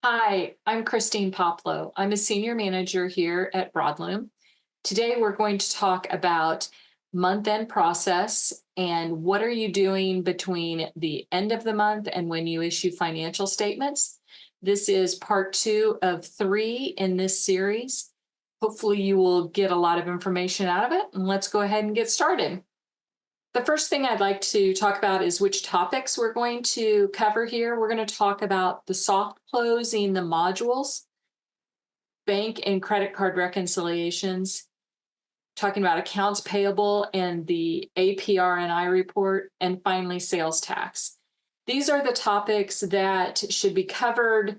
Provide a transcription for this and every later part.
Hi, I'm Christine Poplau. I'm a senior manager here at Broadloom. Today, we're going to talk about month-end process and what are you doing between the end of the month and when you issue financial statements. This is part two of three in this series. Hopefully, you will get a lot of information out of it, and let's go ahead and get started. The first thing I'd like to talk about is which topics we're going to cover here. We're going to talk about the soft closing, the modules, bank and credit card reconciliations, talking about accounts payable and the APR&I report, and finally sales tax. These are the topics that should be covered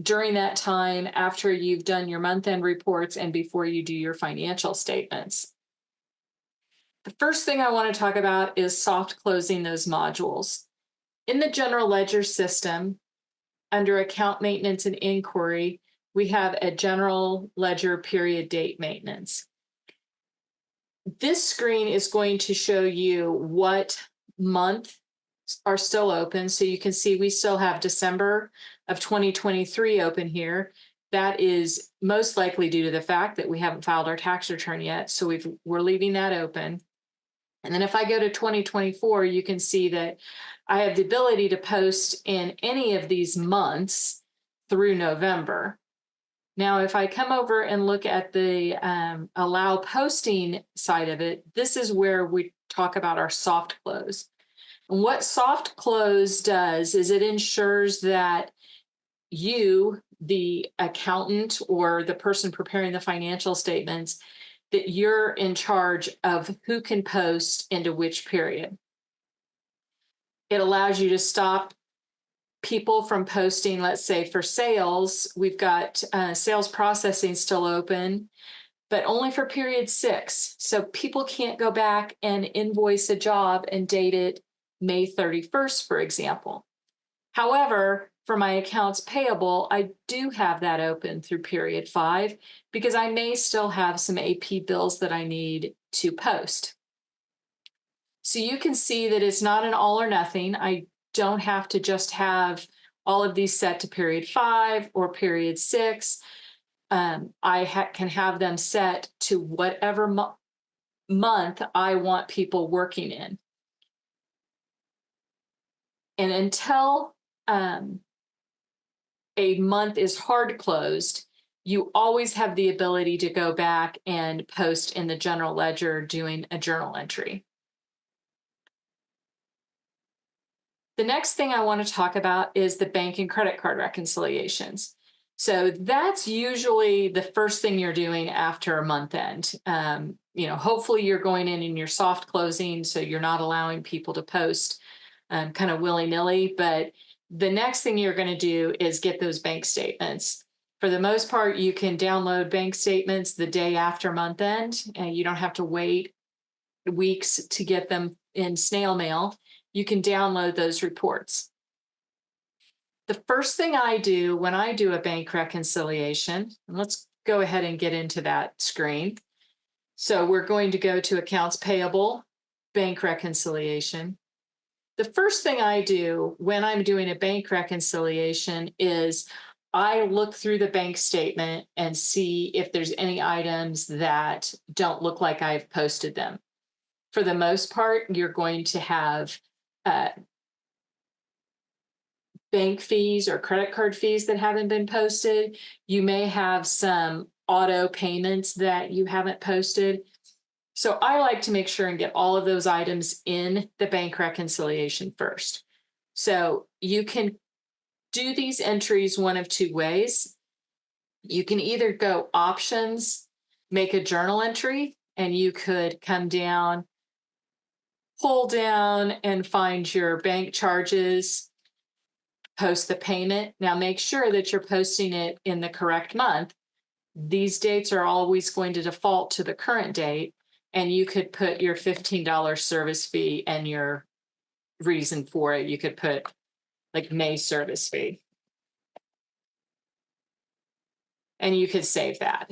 during that time after you've done your month-end reports and before you do your financial statements. The first thing I want to talk about is soft closing those modules. In the general ledger system, under account maintenance and inquiry, we have a general ledger period date maintenance. This screen is going to show you what month are still open. So you can see we still have December of 2023 open here. That is most likely due to the fact that we haven't filed our tax return yet. So we're leaving that open. And then if I go to 2024, you can see that I have the ability to post in any of these months through November. Now, if I come over and look at the allow posting side of it, this is where we talk about our soft close. And what soft close does is it ensures that you, the accountant or the person preparing the financial statements, that you're in charge of who can post into which period. It allows you to stop people from posting, let's say for sales, we've got sales processing still open, but only for period 6. So people can't go back and invoice a job and date it May 31st, for example. However, for my accounts payable, I do have that open through period 5 because I may still have some AP bills that I need to post. So you can see that it's not an all or nothing. I don't have to just have all of these set to period 5 or period 6. I can have them set to whatever month I want people working in. And until a month is hard closed, you always have the ability to go back and post in the general ledger doing a journal entry. The next thing I want to talk about is the bank and credit card reconciliations. So that's usually the first thing you're doing after a month end. Hopefully you're going in your soft closing, so you're not allowing people to post kind of willy-nilly, but the next thing you're going to do is get those bank statements. For the most part, you can download bank statements the day after month end, and you don't have to wait weeks to get them in snail mail. You can download those reports. The first thing I do when I do a bank reconciliation, and let's go ahead and get into that screen. So we're going to go to accounts payable, bank reconciliation. The first thing I do when I'm doing a bank reconciliation is I look through the bank statement and see if there's any items that don't look like I've posted them. For the most part, you're going to have bank fees or credit card fees that haven't been posted. You may have some auto payments that you haven't posted. So I like to make sure and get all of those items in the bank reconciliation first. So you can do these entries one of two ways. You can either go options, make a journal entry, and you could come down, pull down and find your bank charges, post the payment. Now make sure that you're posting it in the correct month. These dates are always going to default to the current date, and you could put your $15 service fee and your reason for it. You could put like May service fee. And you could save that.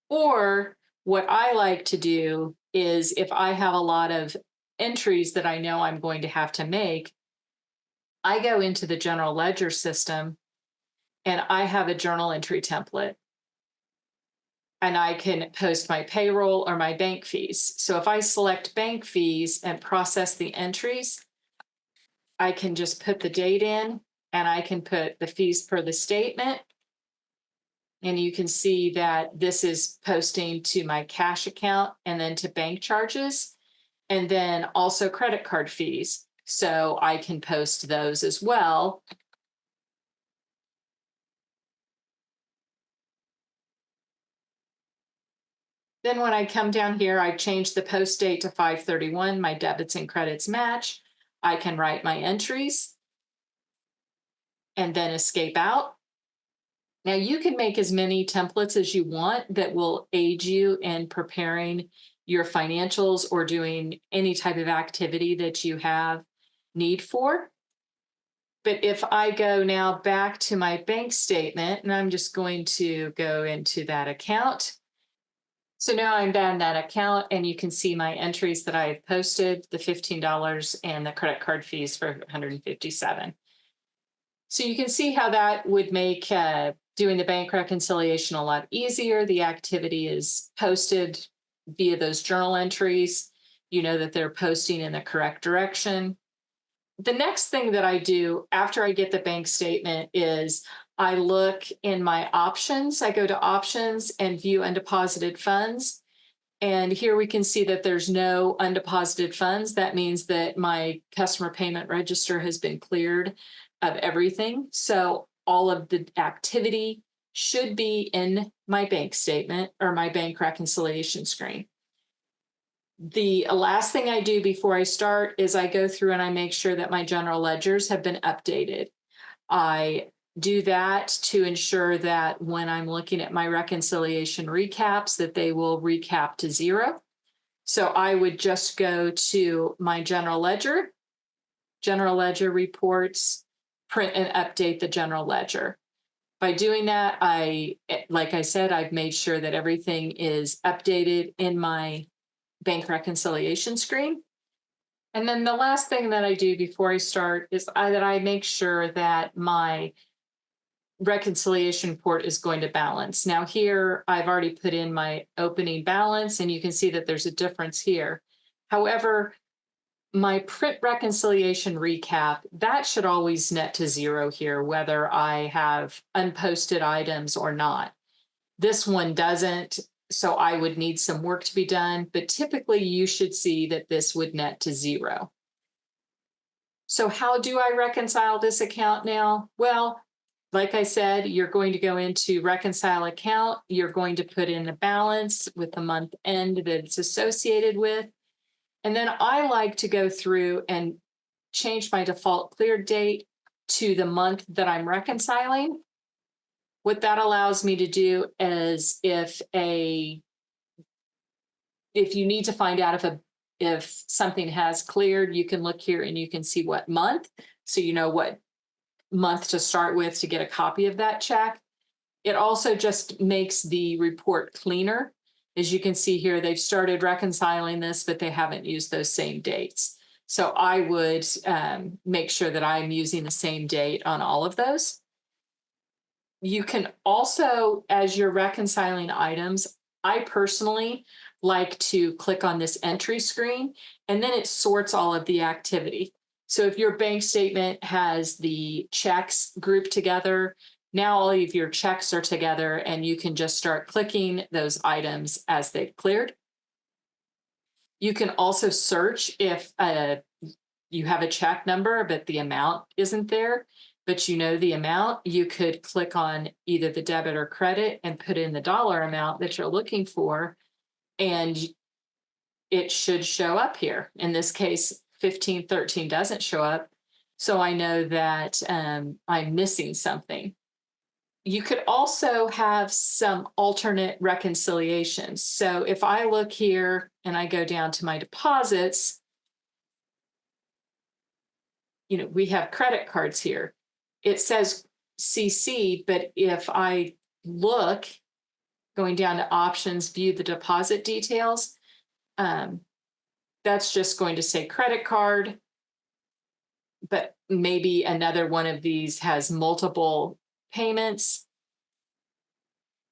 Or what I like to do is if I have a lot of entries that I know I'm going to have to make, I go into the general ledger system and I have a journal entry template, and I can post my payroll or my bank fees. So if I select bank fees and process the entries, I can just put the date in, and I can put the fees per the statement. And you can see that this is posting to my cash account and then to bank charges, and then also credit card fees. So I can post those as well. Then when I come down here, I change the post date to 5/31. My debits and credits match. I can write my entries and then escape out. Now you can make as many templates as you want that will aid you in preparing your financials or doing any type of activity that you have need for. But if I go now back to my bank statement, and I'm just going to go into that account. So now I'm down that account, and you can see my entries that I've posted, the $15 and the credit card fees for 157. So you can see how that would make doing the bank reconciliation a lot easier. The activity is posted via those journal entries. You know that they're posting in the correct direction. The next thing that I do after I get the bank statement is I look in my options. I go to options and view undeposited funds. And here we can see that there's no undeposited funds. That means that my customer payment register has been cleared of everything. So all of the activity should be in my bank statement or my bank reconciliation screen. The last thing I do before I start is I go through and I make sure that my general ledgers have been updated. I do that to ensure that when I'm looking at my reconciliation recaps, that they will recap to zero. So I would just go to my general ledger reports, print and update the general ledger. By doing that, like I said, I've made sure that everything is updated in my bank reconciliation screen. And then the last thing that I do before I start is that I make sure that my reconciliation report is going to balance. Now here, I've already put in my opening balance, and you can see that there's a difference here. However, my print reconciliation recap, that should always net to zero here, whether I have unposted items or not. This one doesn't, so I would need some work to be done, but typically you should see that this would net to zero. So how do I reconcile this account now? Well, like I said, you're going to go into reconcile account. You're going to put in the balance with the month end that it's associated with. And then I like to go through and change my default cleared date to the month that I'm reconciling. What that allows me to do is if you need to find out if something has cleared, you can look here and you can see what month, so you know what month to start with to get a copy of that check. It also just makes the report cleaner. As you can see here, they've started reconciling this, but they haven't used those same dates. So I would make sure that I'm using the same date on all of those. You can also, as you're reconciling items, I personally like to click on this entry screen, and then it sorts all of the activity. So if your bank statement has the checks grouped together, now all of your checks are together, and you can just start clicking those items as they've cleared. You can also search if you have a check number, but the amount isn't there, but you know the amount. You could click on either the debit or credit and put in the dollar amount that you're looking for, and it should show up here. In this case, 1513 doesn't show up, so I know that I'm missing something. You could also have some alternate reconciliations. So if I look here and I go down to my deposits, we have credit cards here. It says CC, but if I look, going down to options, view the deposit details, that's just going to say credit card, but maybe another one of these has multiple payments.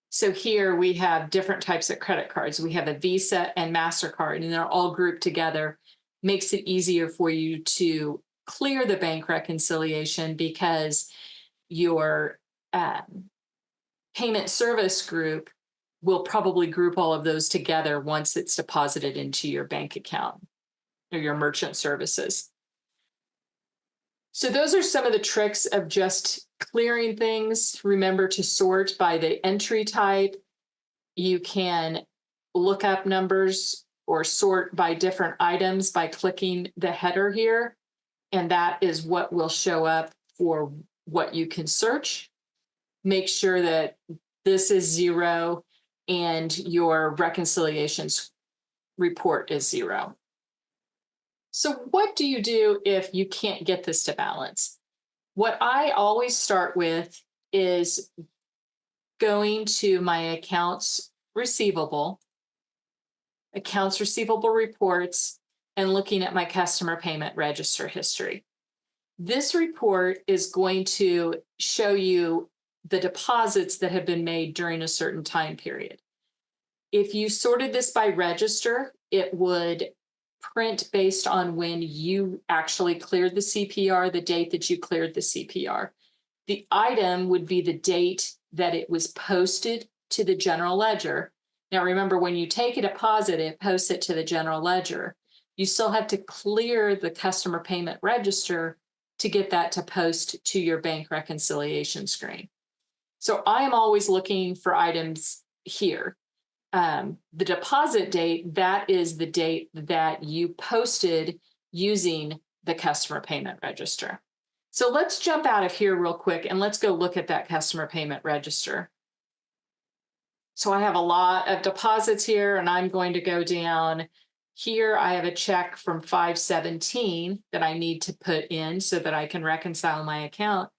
So here we have different types of credit cards. We have a Visa and MasterCard, and they're all grouped together. Makes it easier for you to clear the bank reconciliation because your payment service group will probably group all of those together once it's deposited into your bank account or your merchant services. So those are some of the tricks of just clearing things. Remember to sort by the entry type. You can look up numbers or sort by different items by clicking the header here. And that is what will show up for what you can search. Make sure that this is 0 and your reconciliations report is 0. So what do you do if you can't get this to balance? What I always start with is going to my accounts receivable reports, and looking at my customer payment register history. This report is going to show you the deposits that have been made during a certain time period. If you sorted this by register, it would print based on when you actually cleared the CPR, the date that you cleared the CPR. The item would be the date that it was posted to the general ledger. Now, remember, when you take a deposit, it posts it to the general ledger. You still have to clear the customer payment register to get that to post to your bank reconciliation screen. So I am always looking for items here. The deposit date, that is the date that you posted using the customer payment register. So let's jump out of here real quick and let's go look at that customer payment register. So I have a lot of deposits here, and I'm going to go down here. I have a check from 5/17 that I need to put in so that I can reconcile my account.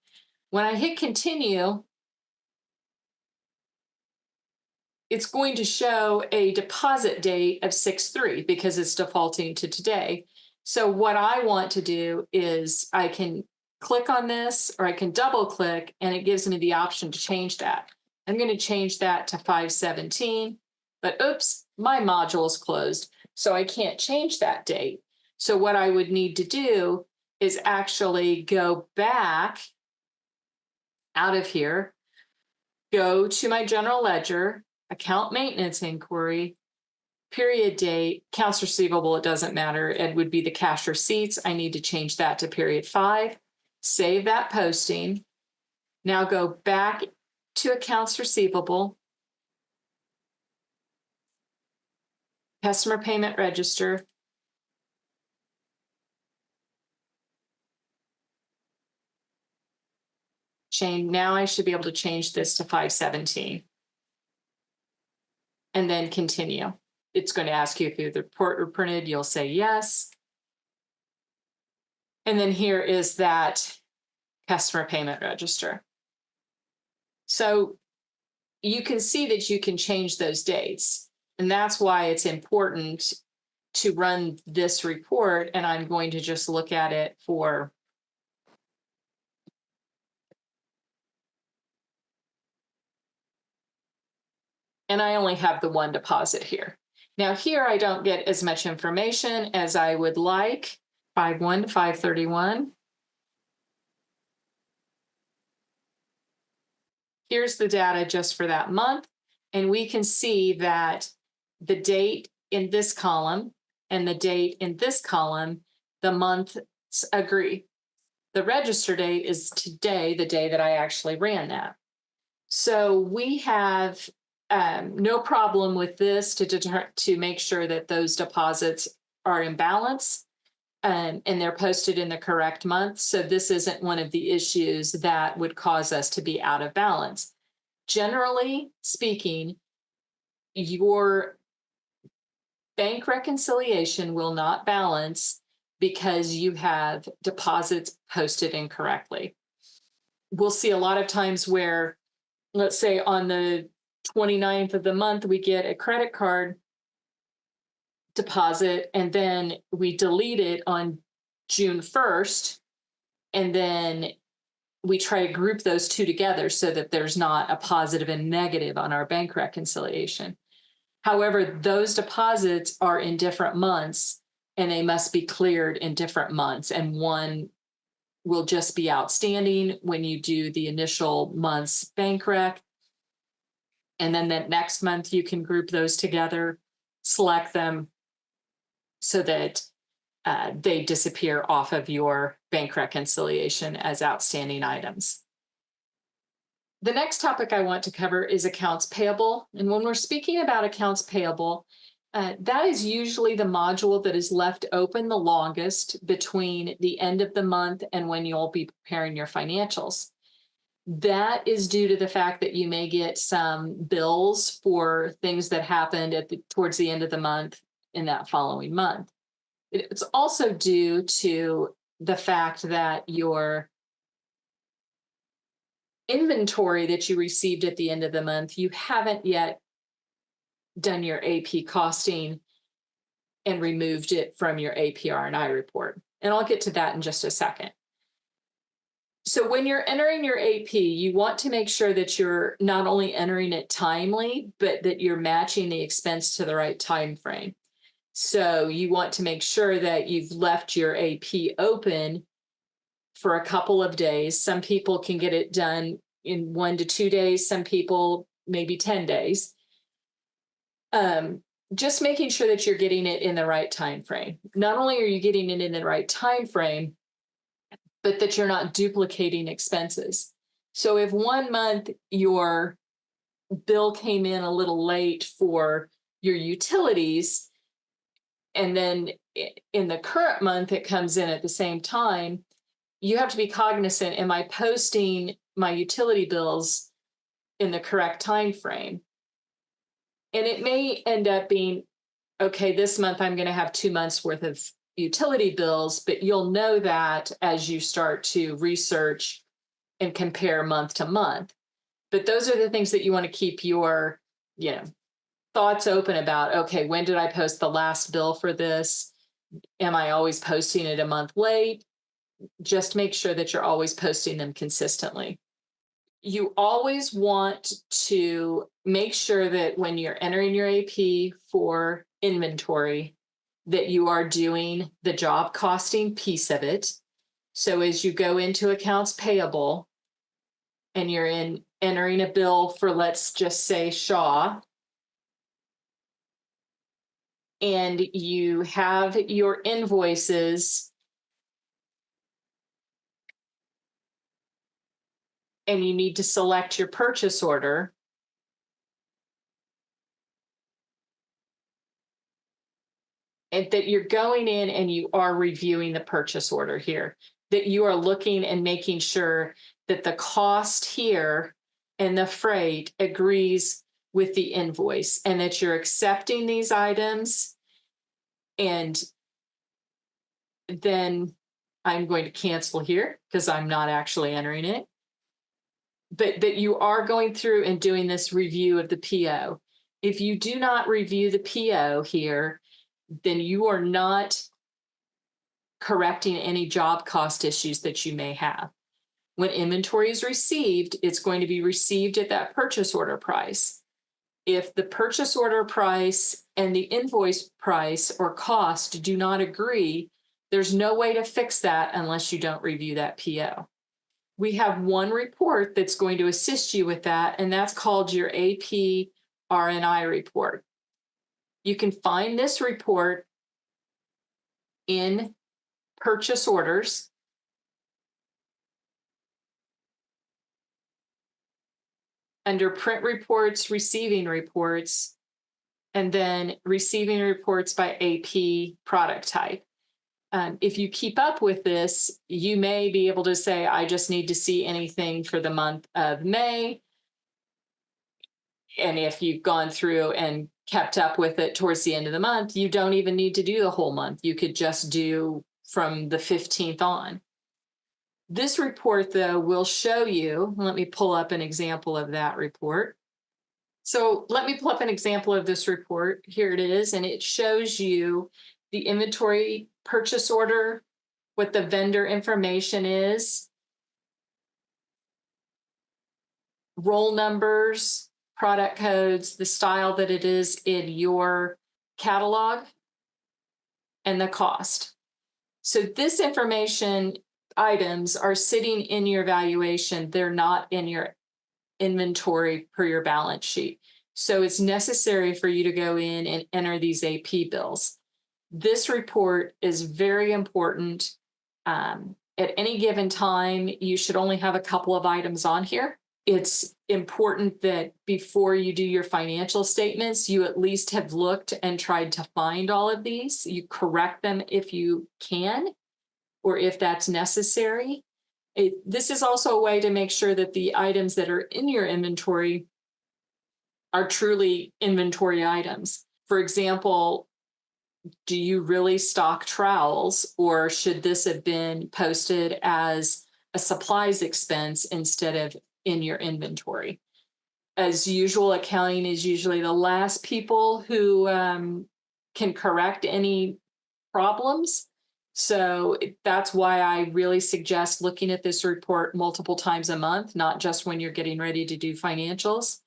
When I hit continue, it's going to show a deposit date of 6/3 because it's defaulting to today. So what I want to do is I can click on this, or I can double click, and it gives me the option to change that. I'm going to change that to 5/17, but oops, my module is closed, so I can't change that date. So what I would need to do is actually go back out of here, go to my general ledger, account maintenance inquiry, period date, accounts receivable, it doesn't matter. It would be the cash receipts. I need to change that to period 5, save that posting. Now go back to accounts receivable, customer payment register, change. Now I should be able to change this to 5/17 and then continue. It's going to ask you if the report were printed. You'll say yes. And then here is that customer payment register. So you can see that you can change those dates. And that's why it's important to run this report. And I'm going to just look at it for and I only have the one deposit here. Now here I don't get as much information as I would like. 5/1 to 5/31. Here's the data just for that month. And we can see that the date in this column and the date in this column, the months agree. The register date is today, the day that I actually ran that. So we have no problem with this to make sure that those deposits are in balance, and they're posted in the correct month. So this isn't one of the issues that would cause us to be out of balance. Generally speaking, your bank reconciliation will not balance because you have deposits posted incorrectly. We'll see a lot of times where, let's say on the 29th of the month, we get a credit card deposit, and then we delete it on June 1st, and then we try to group those two together so that there's not a positive and negative on our bank reconciliation. However, those deposits are in different months and they must be cleared in different months. And one will just be outstanding when you do the initial month's bank rec. And then that next month you can group those together, select them so that they disappear off of your bank reconciliation as outstanding items. The next topic I want to cover is accounts payable. And when we're speaking about accounts payable, that is usually the module that is left open the longest between the end of the month and when you'll be preparing your financials. That is due to the fact that you may get some bills for things that happened towards the end of the month in that following month. It's also due to the fact that your inventory that you received at the end of the month, you haven't yet done your AP costing and removed it from your APR&I report. And I'll get to that in just a second. So when you're entering your AP, you want to make sure that you're not only entering it timely, but that you're matching the expense to the right time frame. So you want to make sure that you've left your AP open for a couple of days. Some people can get it done in 1 to 2 days, some people maybe 10 days. Just making sure that you're getting it in the right time frame. Not only are you getting it in the right time frame, but that you're not duplicating expenses. So if 1 month your bill came in a little late for your utilities, and then in the current month it comes in at the same time, you have to be cognizant, am I posting my utility bills in the correct time frame? And it may end up being, okay, this month I'm going to have 2 months worth of utility bills, but you'll know that as you start to research and compare month to month. But those are the things that you want to keep your, thoughts open about. Okay, when did I post the last bill for this? Am I always posting it a month late? Just make sure that you're always posting them consistently. You always want to make sure that when you're entering your AP for inventory, that you are doing the job costing piece of it. So as you go into accounts payable and you're entering a bill for, let's just say, Shaw, and you have your invoices and you need to select your purchase order, and that you're going in and you are reviewing the purchase order here, that you are looking and making sure that the cost here and the freight agrees with the invoice, and that you're accepting these items. And then I'm going to cancel here because I'm not actually entering it. But that you are going through and doing this review of the PO. If you do not review the PO here, then you are not correcting any job cost issues that you may have. When inventory is received, it's going to be received at that purchase order price. If the purchase order price and the invoice price or cost do not agree, there's no way to fix that unless you don't review that PO. We have one report that's going to assist you with that, and that's called your AP R&I report. You can find this report in purchase orders. Under print reports, receiving reports, and then receiving reports by AP product type. If you keep up with this, you may be able to say, I just need to see anything for the month of May. And if you've gone through and kept up with it towards the end of the month, you don't even need to do the whole month. You could just do from the 15th on. This report, though, will show you, let me pull up an example of that report. So let me pull up an example of this report. Here it is, and it shows you the inventory purchase order, what the vendor information is, roll numbers, product codes, the style that it is in your catalog, and the cost. So this information items are sitting in your valuation. They're not in your inventory per your balance sheet. So it's necessary for you to go in and enter these AP bills. This report is very important. At any given time, you should only have a couple of items on here. It's important that before you do your financial statements, you at least have looked and tried to find all of these. You correct them if you can, or if that's necessary. This is also a way to make sure that the items that are in your inventory are truly inventory items. For example, do you really stock trowels, or should this have been posted as a supplies expense instead of in your inventory? As usual, accounting is usually the last people who can correct any problems. So that's why I really suggest looking at this report multiple times a month, not just when you're getting ready to do financials,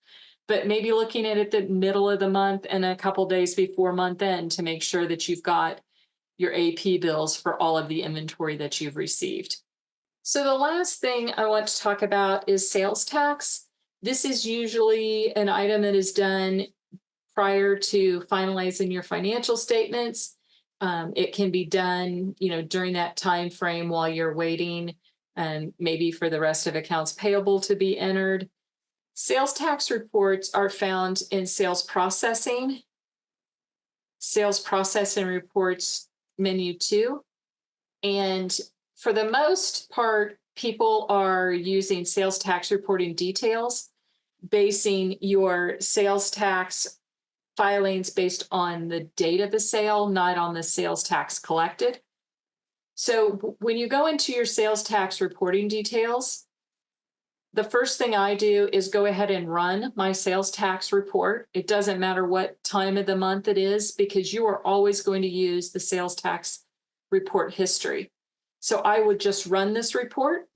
but maybe looking at it the middle of the month and a couple days before month end to make sure that you've got your AP bills for all of the inventory that you've received. So the last thing I want to talk about is sales tax. This is usually an item that is done prior to finalizing your financial statements. It can be done, during that time frame while you're waiting, and maybe for the rest of accounts payable to be entered. Sales tax reports are found in sales processing reports menu 2. And for the most part, people are using sales tax reporting details, basing your sales tax filings based on the date of the sale, not on the sales tax collected. So when you go into your sales tax reporting details, the first thing I do is go ahead and run my sales tax report. It doesn't matter what time of the month it is, because you are always going to use the sales tax report history. So I would just run this report.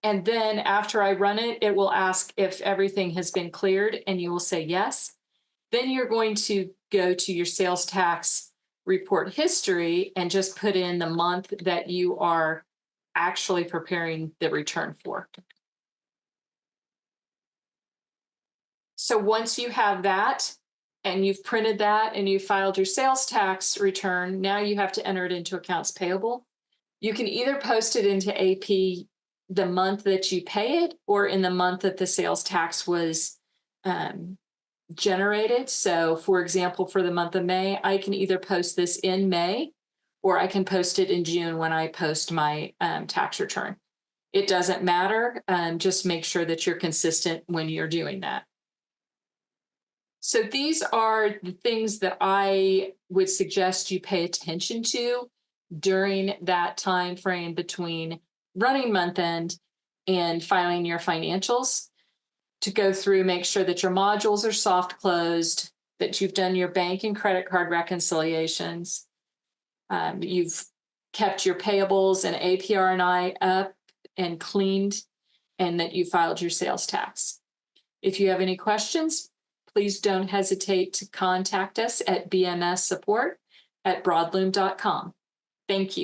And then after I run it, it will ask if everything has been cleared, and you will say yes. Then you're going to go to your sales tax report history and just put in the month that you are actually preparing the return for. So once you have that and you've printed that and you filed your sales tax return, now you have to enter it into accounts payable. You can either post it into AP the month that you pay it, or in the month that the sales tax was generated. So for example, for the month of May, I can either post this in May, or I can post it in June when I post my tax return. It doesn't matter. Just make sure that you're consistent when you're doing that. So these are the things that I would suggest you pay attention to during that time frame between running month end and filing your financials. To go through, make sure that your modules are soft closed, that you've done your bank and credit card reconciliations, you've kept your payables and APR&I up and cleaned, and that you filed your sales tax. If you have any questions, please don't hesitate to contact us at bmssupport@broadloom.com. Thank you.